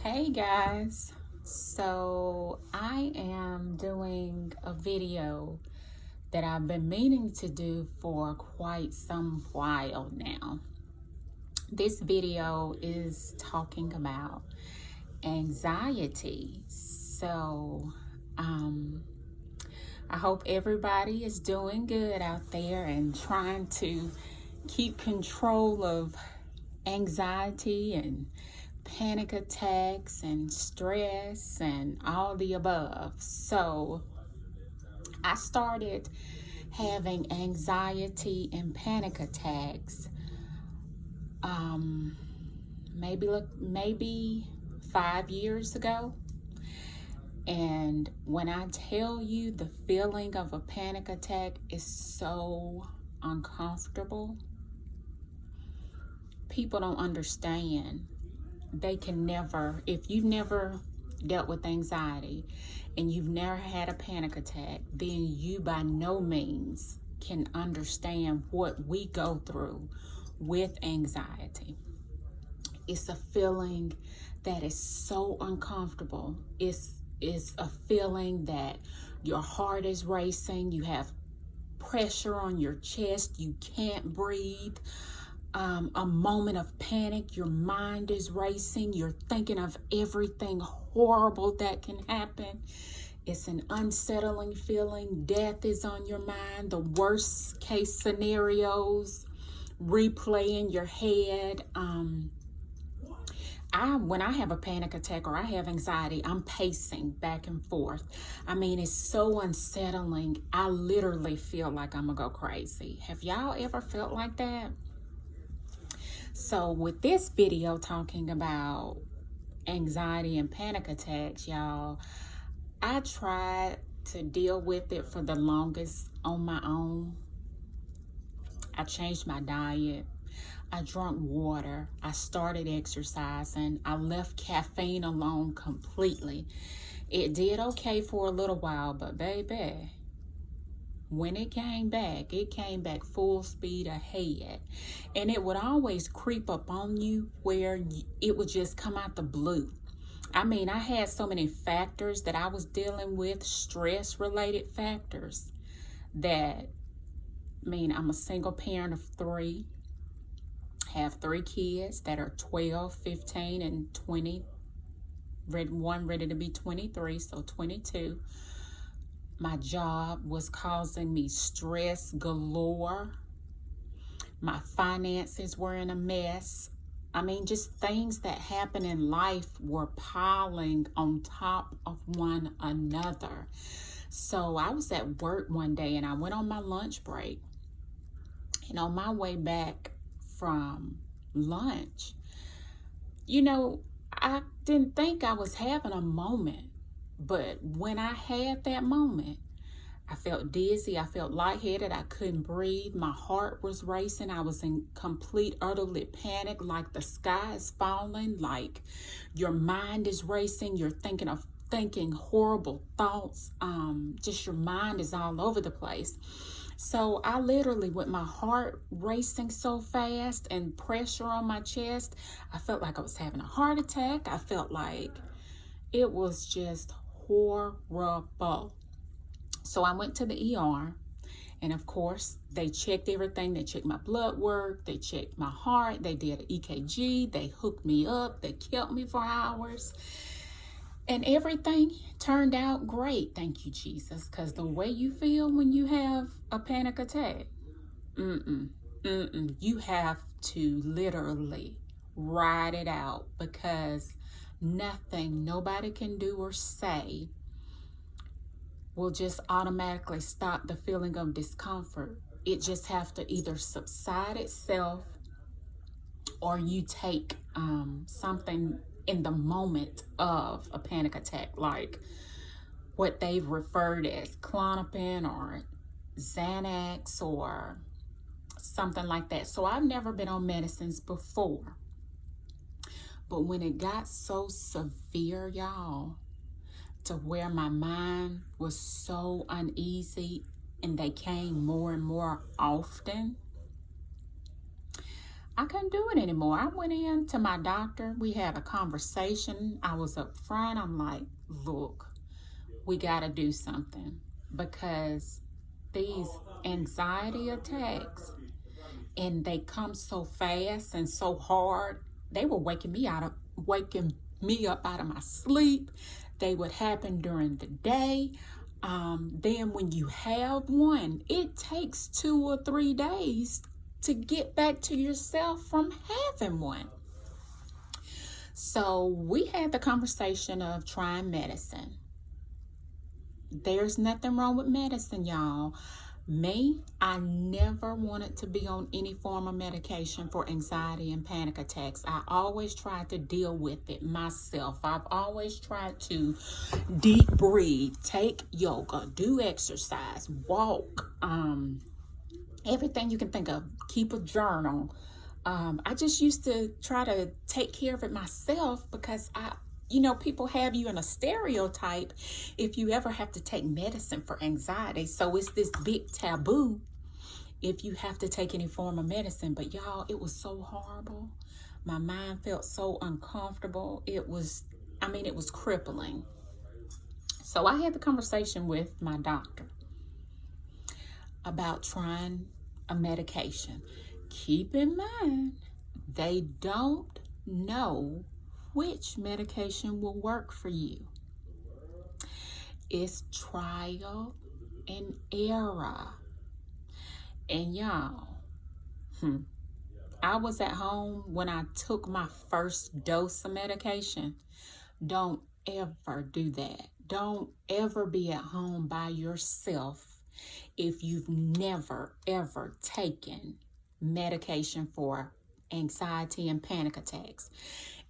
Hey guys, so I am doing a video that I've been meaning to do for quite some while now. This video is talking about anxiety. Um, I hope everybody is doing good out there and trying to keep control of anxiety and panic attacks and stress and all the above. So I started having anxiety and panic attacks um, maybe 5 years ago. And when I tell you, the feeling of a panic attack is so uncomfortable, people don't understand. They can never, if you've never dealt with anxiety and you've never had a panic attack, then you by no means can understand what we go through with anxiety. It's a feeling that is so uncomfortable. It's a feeling that your heart is racing, you have pressure on your chest, you can't breathe. A moment of panic, your mind is racing, you're thinking of everything horrible that can happen. It's an unsettling feeling. Death is on your mind, the worst case scenarios replay in your head. When I have a panic attack or I have anxiety, I'm pacing back and forth. I mean, it's so unsettling. I literally feel like I'm gonna go crazy. Have y'all ever felt like that? So with this video talking about anxiety and panic attacks, y'all, I tried to deal with it for the longest on my own. I changed my diet. I drank water. I started exercising. I left caffeine alone completely. It did okay for a little while, but baby, when it came back full speed ahead. And it would always creep up on you where it would just come out the blue. I mean, I had so many factors that I was dealing with, stress related factors, that, I'm a single parent of three, have three kids that are 12, 15, and 20. One ready to be 23, so 22. My job was causing me stress galore. My finances were in a mess. Just things that happen in life were piling on top of one another. So I was at work one day and I went on my lunch break. And on my way back from lunch, I didn't think I was having a moment. But when I had that moment, I felt dizzy, I felt lightheaded, I couldn't breathe, my heart was racing, I was in complete, utterly panic, like the sky is falling, like your mind is racing, you're thinking horrible thoughts, just your mind is all over the place. So I literally, with my heart racing so fast and pressure on my chest, I felt like I was having a heart attack. I felt like it was just horrible. So I went to the ER, and of course, they checked everything. They checked my blood work, they checked my heart, they did an EKG, they hooked me up, they kept me for hours. And everything turned out great, thank you, Jesus, because the way you feel when you have a panic attack, you have to literally ride it out, because nothing nobody can do or say will just automatically stop the feeling of discomfort. It just have to either subside itself, or you take something in the moment of a panic attack, like what they've referred as Klonopin or Xanax or something like that. So I've never been on medicines before. But when it got so severe, y'all, to where my mind was so uneasy and they came more and more often, I couldn't do it anymore. I went in to my doctor. We had a conversation. I was up front. I'm like, look, we got to do something because these anxiety attacks, and they come so fast and so hard. They were waking me up out of my sleep. They would happen during the day. Then when you have one, it takes 2 or 3 days to get back to yourself from having one. So we had the conversation of trying medicine. There's nothing wrong with medicine, y'all. Me, I never wanted to be on any form of medication for anxiety and panic attacks. I always tried to deal with it myself. I've always tried to deep breathe, take yoga, do exercise, walk, everything you can think of, keep a journal. I just used to try to take care of it myself because people have you in a stereotype if you ever have to take medicine for anxiety. So it's this big taboo if you have to take any form of medicine. But y'all, it was so horrible. My mind felt so uncomfortable. It was crippling. So I had the conversation with my doctor about trying a medication. Keep in mind, they don't know which medication will work for you. It's trial and error. And y'all, I was at home when I took my first dose of medication. Don't ever do that. Don't ever be at home by yourself if you've never, ever taken medication for anxiety and panic attacks.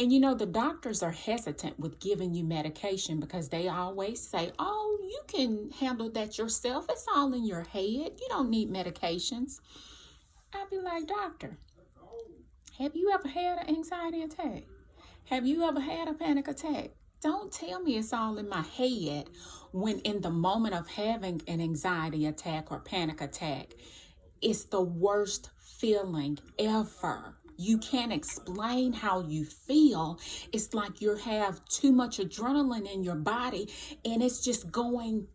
And the doctors are hesitant with giving you medication because they always say, oh, you can handle that yourself. It's all in your head. You don't need medications. I'd be like, doctor, have you ever had an anxiety attack? Have you ever had a panic attack? Don't tell me it's all in my head when in the moment of having an anxiety attack or panic attack, it's the worst feeling ever. You can't explain how you feel. It's like you have too much adrenaline in your body and it's just going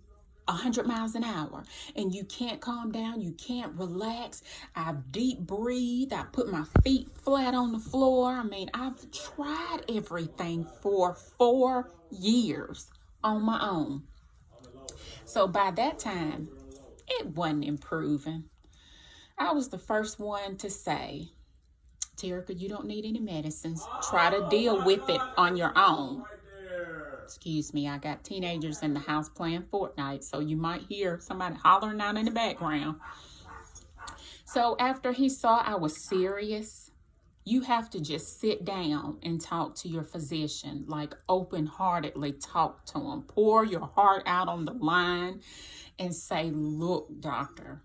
100 miles an hour and you can't calm down. You can't relax. I deep breathe. I put my feet flat on the floor. I've tried everything for 4 years on my own. So by that time, it wasn't improving. I was the first one to say, Terica, you don't need any medicines. Try to deal with it on your own. Excuse me, I got teenagers in the house playing Fortnite, so you might hear somebody hollering out in the background. So after he saw I was serious, you have to just sit down and talk to your physician, like open-heartedly talk to him. Pour your heart out on the line and say, look, doctor,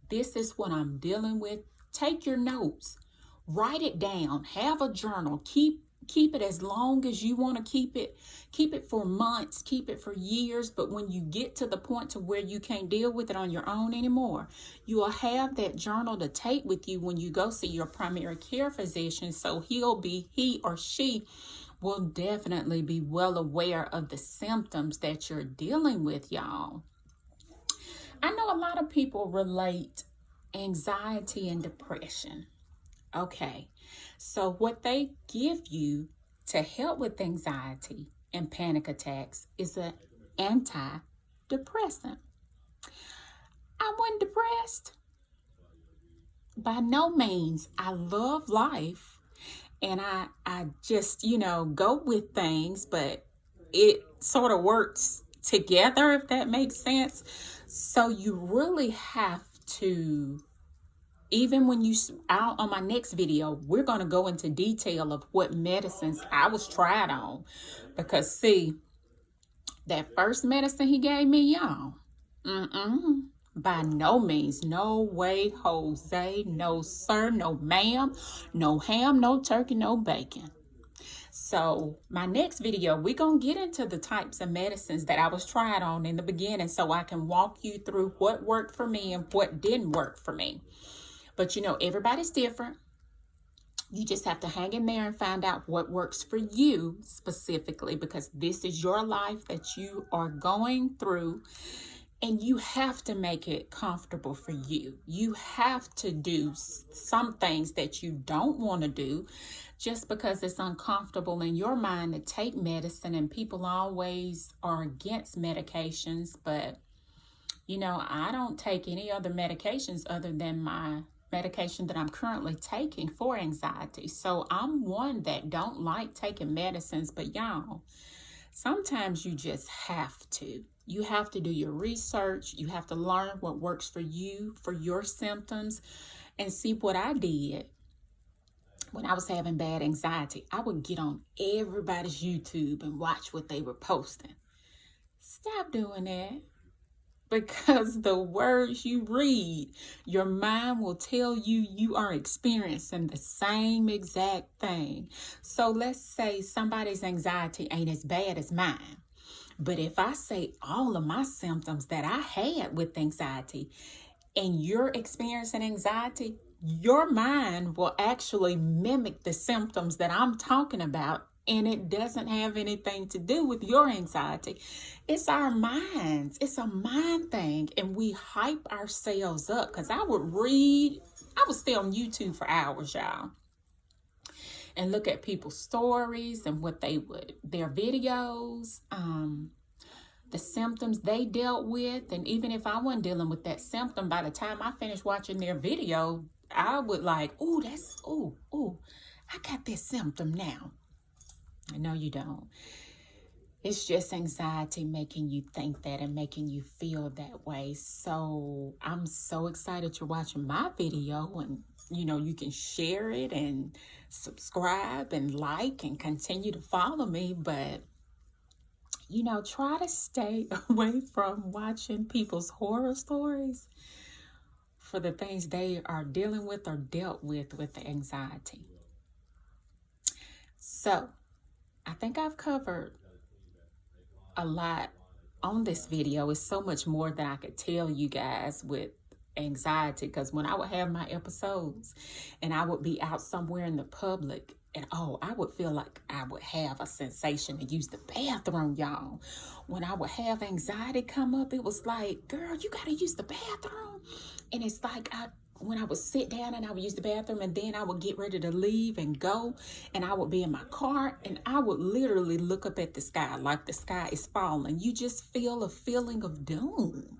this is what I'm dealing with. Take your notes. Write it down. Have a journal. Keep it as long as you want to keep it. Keep it for months. Keep it for years. But when you get to the point to where you can't deal with it on your own anymore, you will have that journal to take with you when you go see your primary care physician. So he or she will definitely be well aware of the symptoms that you're dealing with, y'all. I know a lot of people relate anxiety and depression. Okay, so what they give you to help with anxiety and panic attacks is an antidepressant. I wasn't depressed. By no means. I love life and I just, go with things, but it sort of works together, if that makes sense. So you really have to, even when out on my next video, we're going to go into detail of what medicines I was tried on. Because see, that first medicine he gave me, y'all, by no means, no way, Jose, no sir, no ma'am, no ham, no turkey, no bacon. So my next video, we're going to get into the types of medicines that I was tried on in the beginning so I can walk you through what worked for me and what didn't work for me. But everybody's different. You just have to hang in there and find out what works for you specifically, because this is your life that you are going through, and you have to make it comfortable for you. You have to do some things that you don't want to do just because it's uncomfortable in your mind to take medicine. And people always are against medications, but I don't take any other medications other than my medication that I'm currently taking for anxiety. So I'm one that don't like taking medicines, but y'all, sometimes you just have to. You have to do your research. You have to learn what works for you, for your symptoms. And see, what I did when I was having bad anxiety, I would get on everybody's YouTube and watch what they were posting. Stop doing that. Because the words you read, your mind will tell you you are experiencing the same exact thing. So let's say somebody's anxiety ain't as bad as mine. But if I say all of my symptoms that I had with anxiety, and you're experiencing anxiety, your mind will actually mimic the symptoms that I'm talking about. And it doesn't have anything to do with your anxiety. It's our minds. It's a mind thing. And we hype ourselves up. Because I would stay on YouTube for hours, y'all, and look at people's stories and their videos, the symptoms they dealt with. And even if I wasn't dealing with that symptom, by the time I finished watching their video, I would like, I got this symptom now. No, you don't. It's just anxiety making you think that and making you feel that way. So I'm so excited you're watching my video, and you can share it and subscribe and like and continue to follow me. But try to stay away from watching people's horror stories for the things they are dealing with or dealt with the anxiety. So I think I've covered a lot on this video. It's so much more that I could tell you guys with anxiety, because when I would have my episodes and I would be out somewhere in the public, and I would feel like I would have a sensation to use the bathroom, y'all. When I would have anxiety come up, it was like, girl, you got to use the bathroom. And it's like when I would sit down and I would use the bathroom, and then I would get ready to leave and go, and I would be in my car, and I would literally look up at the sky like the sky is falling. You just feel a feeling of doom.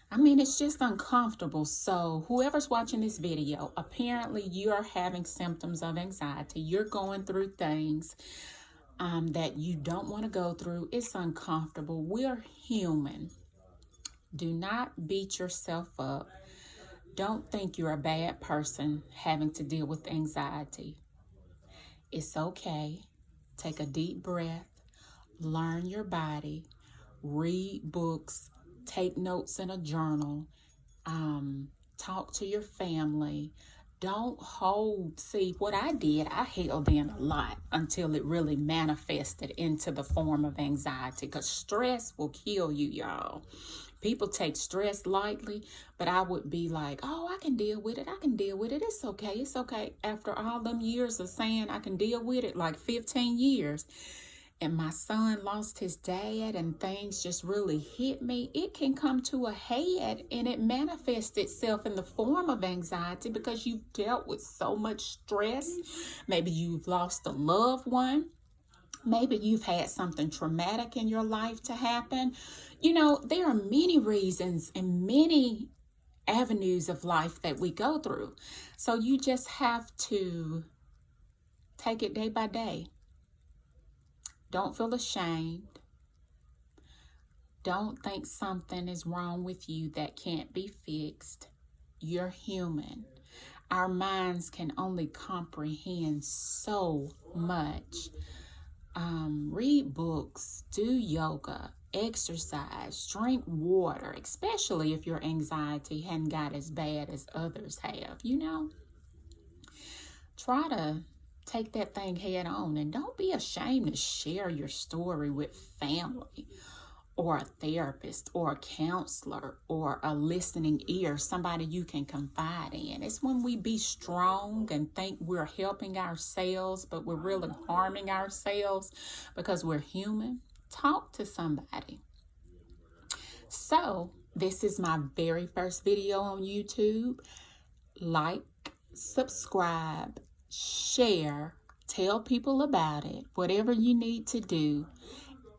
I mean, it's just uncomfortable. So whoever's watching this video, apparently you are having symptoms of anxiety. You're going through things that you don't want to go through. It's uncomfortable. We're human. Do not beat yourself up. Don't think you're a bad person having to deal with anxiety. It's okay. Take a deep breath. Learn your body. Read books. Take notes in a journal. Talk to your family. Don't see what I did. I held in a lot until it really manifested into the form of anxiety, because stress will kill you, y'all. People take stress lightly, but I would be like, I can deal with it. I can deal with it. It's okay. It's okay. After all them years of saying I can deal with it, like 15 years, and my son lost his dad and things just really hit me, it can come to a head and it manifests itself in the form of anxiety because you've dealt with so much stress. Maybe you've lost a loved one. Maybe you've had something traumatic in your life to happen. There are many reasons and many avenues of life that we go through. So you just have to take it day by day. Don't feel ashamed. Don't think something is wrong with you that can't be fixed. You're human. Our minds can only comprehend so much. Read books, do yoga, exercise, drink water, especially if your anxiety hadn't got as bad as others have, Try to take that thing head on, and don't be ashamed to share your story with family or a therapist or a counselor or a listening ear, somebody you can confide in. It's when we be strong and think we're helping ourselves, but we're really harming ourselves because we're human. Talk to somebody. So this is my very first video on YouTube. Like, subscribe, share, tell people about it, whatever you need to do.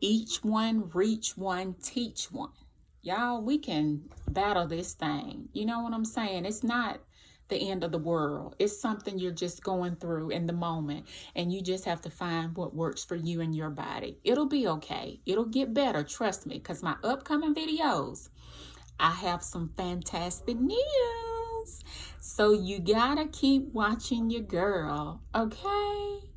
Each one, reach one, teach one. Y'all, we can battle this thing. You know what I'm saying? It's not the end of the world. It's something you're just going through in the moment, and you just have to find what works for you and your body. It'll be okay. It'll get better, trust me, because my upcoming videos, I have some fantastic news. So you gotta keep watching your girl, okay?